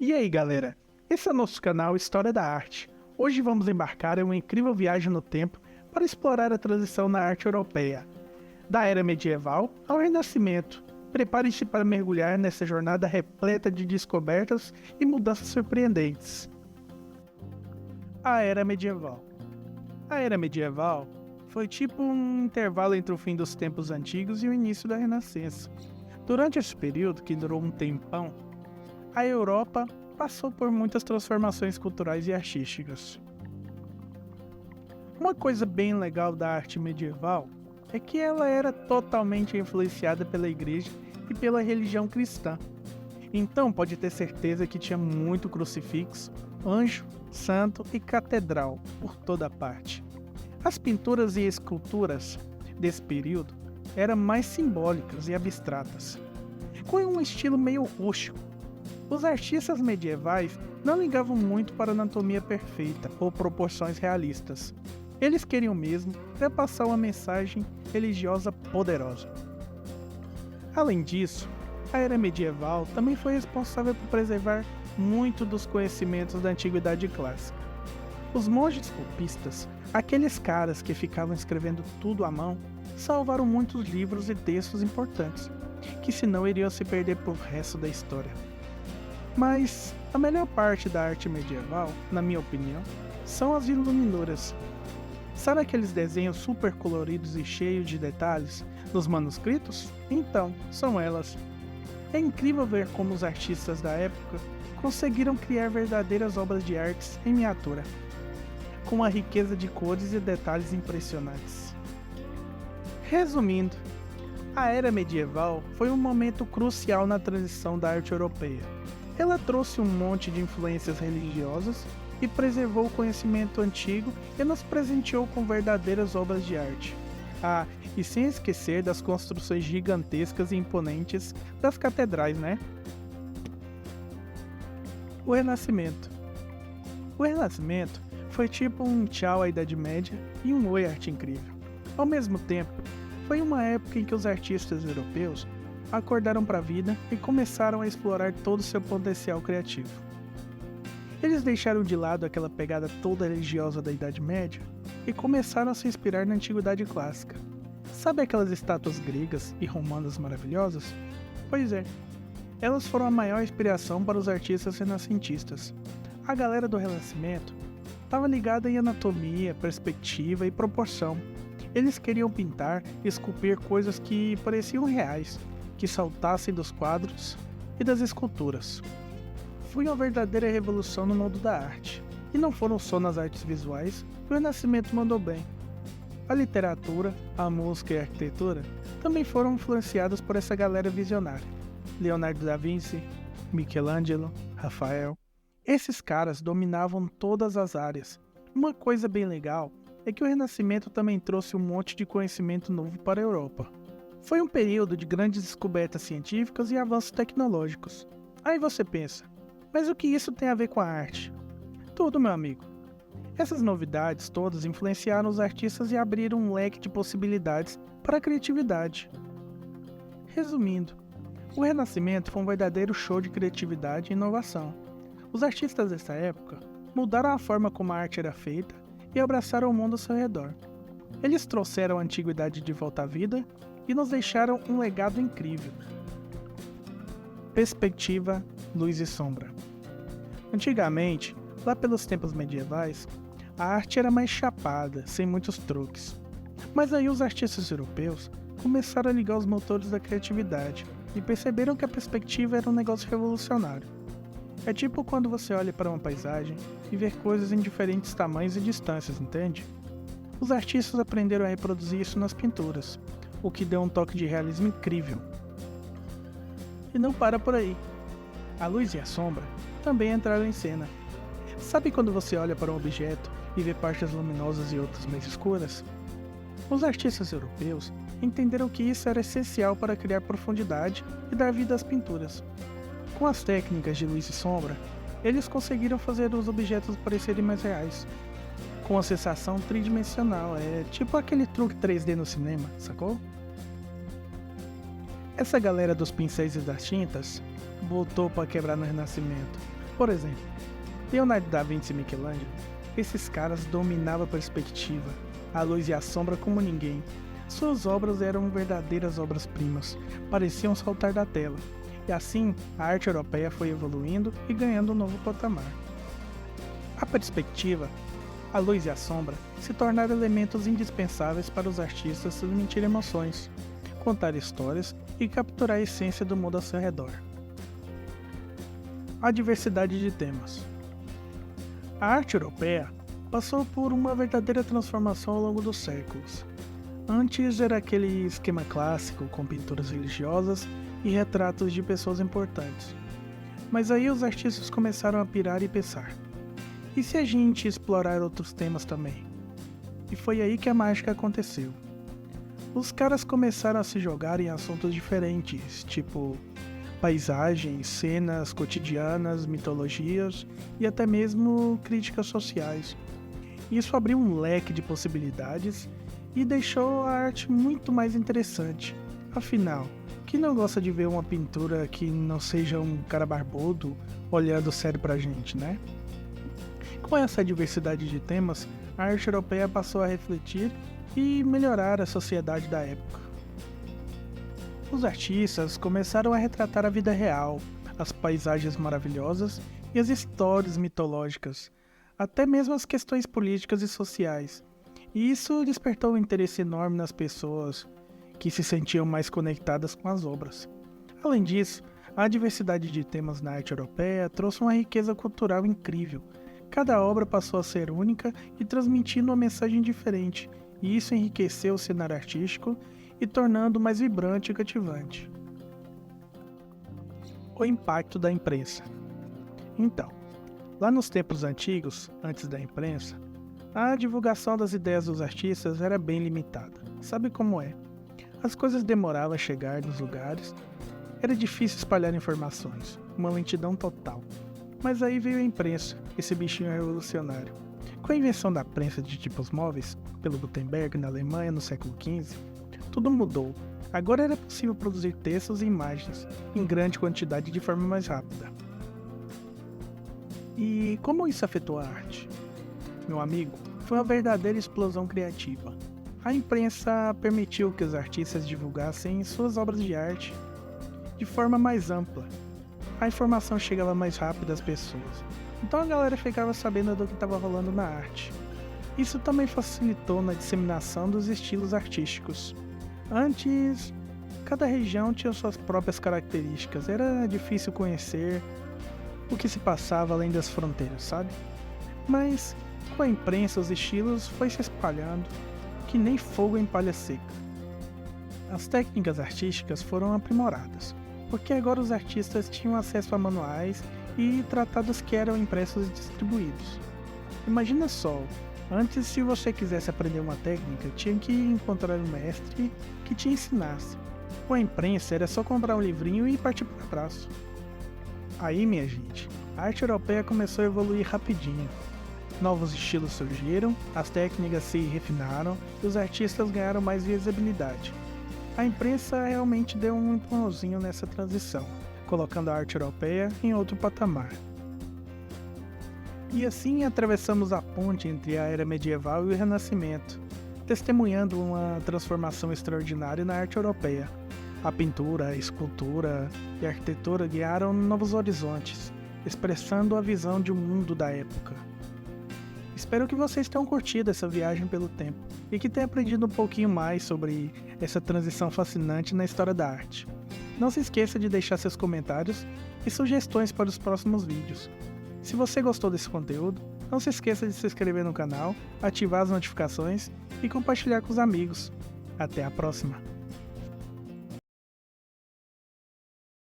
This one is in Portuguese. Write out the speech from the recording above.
E aí galera, esse é o nosso canal História da Arte. Hoje vamos embarcar em uma incrível viagem no tempo para explorar a transição na arte europeia, da era medieval ao Renascimento. Prepare-se para mergulhar nessa jornada repleta de descobertas e mudanças surpreendentes. A Era Medieval. A Era Medieval foi tipo um intervalo entre o fim dos tempos antigos e o início da Renascença. Durante esse período, que durou um tempão, a Europa passou por muitas transformações culturais e artísticas. Uma coisa bem legal da arte medieval é que ela era totalmente influenciada pela igreja e pela religião cristã. Então pode ter certeza que tinha muito crucifixo, anjo, santo e catedral por toda parte. As pinturas e esculturas desse período eram mais simbólicas e abstratas, com um estilo meio rústico. Os artistas medievais não ligavam muito para a anatomia perfeita ou proporções realistas. Eles queriam mesmo repassar uma mensagem religiosa poderosa. Além disso, a era medieval também foi responsável por preservar muito dos conhecimentos da antiguidade clássica. Os monges copistas, aqueles caras que ficavam escrevendo tudo à mão, salvaram muitos livros e textos importantes, que senão iriam se perder pro resto da história. Mas a melhor parte da arte medieval, na minha opinião, são as iluminuras. Sabe aqueles desenhos super coloridos e cheios de detalhes nos manuscritos? Então, são elas. É incrível ver como os artistas da época conseguiram criar verdadeiras obras de artes em miniatura, com uma riqueza de cores e detalhes impressionantes. Resumindo, a Era Medieval foi um momento crucial na transição da arte europeia. Ela trouxe um monte de influências religiosas e preservou o conhecimento antigo e nos presenteou com verdadeiras obras de arte. Ah, e sem esquecer das construções gigantescas e imponentes das catedrais, né? O Renascimento. O Renascimento foi tipo um tchau à Idade Média e um oi à arte incrível. Ao mesmo tempo, foi uma época em que os artistas europeus acordaram para a vida e começaram a explorar todo o seu potencial criativo. Eles deixaram de lado aquela pegada toda religiosa da Idade Média e começaram a se inspirar na Antiguidade Clássica. Sabe aquelas estátuas gregas e romanas maravilhosas? Pois é, elas foram a maior inspiração para os artistas renascentistas. A galera do Renascimento estava ligada em anatomia, perspectiva e proporção. Eles queriam pintar e esculpir coisas que pareciam reais, que saltassem dos quadros e das esculturas. Foi uma verdadeira revolução no mundo da arte. E não foram só nas artes visuais que o Renascimento mandou bem. A literatura, a música e a arquitetura também foram influenciadas por essa galera visionária. Leonardo da Vinci, Michelangelo, Rafael. Esses caras dominavam todas as áreas. Uma coisa bem legal é que o Renascimento também trouxe um monte de conhecimento novo para a Europa. Foi um período de grandes descobertas científicas e avanços tecnológicos. Aí você pensa, mas o que isso tem a ver com a arte? Tudo, meu amigo. Essas novidades todas influenciaram os artistas e abriram um leque de possibilidades para a criatividade. Resumindo, o Renascimento foi um verdadeiro show de criatividade e inovação. Os artistas dessa época mudaram a forma como a arte era feita e abraçaram o mundo ao seu redor. Eles trouxeram a antiguidade de volta à vida e nos deixaram um legado incrível. Perspectiva, luz e sombra. Antigamente, lá pelos tempos medievais, a arte era mais chapada, sem muitos truques. Mas aí os artistas europeus começaram a ligar os motores da criatividade e perceberam que a perspectiva era um negócio revolucionário. É tipo quando você olha para uma paisagem e vê coisas em diferentes tamanhos e distâncias, entende? Os artistas aprenderam a reproduzir isso nas pinturas, o que deu um toque de realismo incrível. E não para por aí. A luz e a sombra também entraram em cena. Sabe quando você olha para um objeto e vê partes luminosas e outras mais escuras? Os artistas europeus entenderam que isso era essencial para criar profundidade e dar vida às pinturas. Com as técnicas de luz e sombra, eles conseguiram fazer os objetos parecerem mais reais, com a sensação tridimensional, tipo aquele truque 3D no cinema, sacou? Essa galera dos pincéis e das tintas voltou para quebrar no Renascimento. Por exemplo, Leonardo da Vinci e Michelangelo, esses caras dominavam a perspectiva, a luz e a sombra como ninguém. Suas obras eram verdadeiras obras-primas, pareciam saltar da tela, e assim a arte europeia foi evoluindo e ganhando um novo patamar. A perspectiva, a luz e a sombra se tornaram elementos indispensáveis para os artistas transmitir emoções, contar histórias e capturar a essência do mundo ao seu redor. A diversidade de temas. A arte europeia passou por uma verdadeira transformação ao longo dos séculos. Antes era aquele esquema clássico com pinturas religiosas e retratos de pessoas importantes. Mas aí os artistas começaram a pirar e pensar: e se a gente explorar outros temas também? E foi aí que a mágica aconteceu. Os caras começaram a se jogar em assuntos diferentes, tipo paisagens, cenas cotidianas, mitologias e até mesmo críticas sociais. Isso abriu um leque de possibilidades e deixou a arte muito mais interessante. Afinal, quem não gosta de ver uma pintura que não seja um cara barbudo olhando sério pra gente, né? Com essa diversidade de temas, a arte europeia passou a refletir e melhorar a sociedade da época. Os artistas começaram a retratar a vida real, as paisagens maravilhosas e as histórias mitológicas, até mesmo as questões políticas e sociais. E isso despertou um interesse enorme nas pessoas, que se sentiam mais conectadas com as obras. Além disso, a diversidade de temas na arte europeia trouxe uma riqueza cultural incrível. Cada obra passou a ser única e transmitindo uma mensagem diferente, e isso enriqueceu o cenário artístico e tornando mais vibrante e cativante. O impacto da imprensa. Então, lá nos tempos antigos, antes da imprensa, a divulgação das ideias dos artistas era bem limitada. Sabe como é? As coisas demoravam a chegar nos lugares, era difícil espalhar informações, uma lentidão total. Mas aí veio a imprensa, esse bichinho revolucionário. Com a invenção da prensa de tipos móveis, pelo Gutenberg na Alemanha no século XV, tudo mudou. Agora era possível produzir textos e imagens em grande quantidade de forma mais rápida. E como isso afetou a arte? Meu amigo, foi uma verdadeira explosão criativa. A imprensa permitiu que os artistas divulgassem suas obras de arte de forma mais ampla. A informação chegava mais rápido às pessoas, então a galera ficava sabendo do que estava rolando na arte. Isso também facilitou na disseminação dos estilos artísticos. Antes, cada região tinha suas próprias características, era difícil conhecer o que se passava além das fronteiras, sabe? Mas com a imprensa os estilos foi se espalhando, que nem fogo em palha seca. As técnicas artísticas foram aprimoradas, porque agora os artistas tinham acesso a manuais e tratados que eram impressos e distribuídos. Imagina só, antes se você quisesse aprender uma técnica, tinha que encontrar um mestre que te ensinasse. Com a imprensa era só comprar um livrinho e partir para o abraço. Aí, minha gente, a arte europeia começou a evoluir rapidinho. Novos estilos surgiram, as técnicas se refinaram e os artistas ganharam mais visibilidade. A imprensa realmente deu um empurrãozinho nessa transição, colocando a arte europeia em outro patamar. E assim atravessamos a ponte entre a era medieval e o Renascimento, testemunhando uma transformação extraordinária na arte europeia. A pintura, a escultura e a arquitetura guiaram novos horizontes, expressando a visão de um mundo da época. Espero que vocês tenham curtido essa viagem pelo tempo e que tenham aprendido um pouquinho mais sobre essa transição fascinante na história da arte. Não se esqueça de deixar seus comentários e sugestões para os próximos vídeos. Se você gostou desse conteúdo, não se esqueça de se inscrever no canal, ativar as notificações e compartilhar com os amigos. Até a próxima!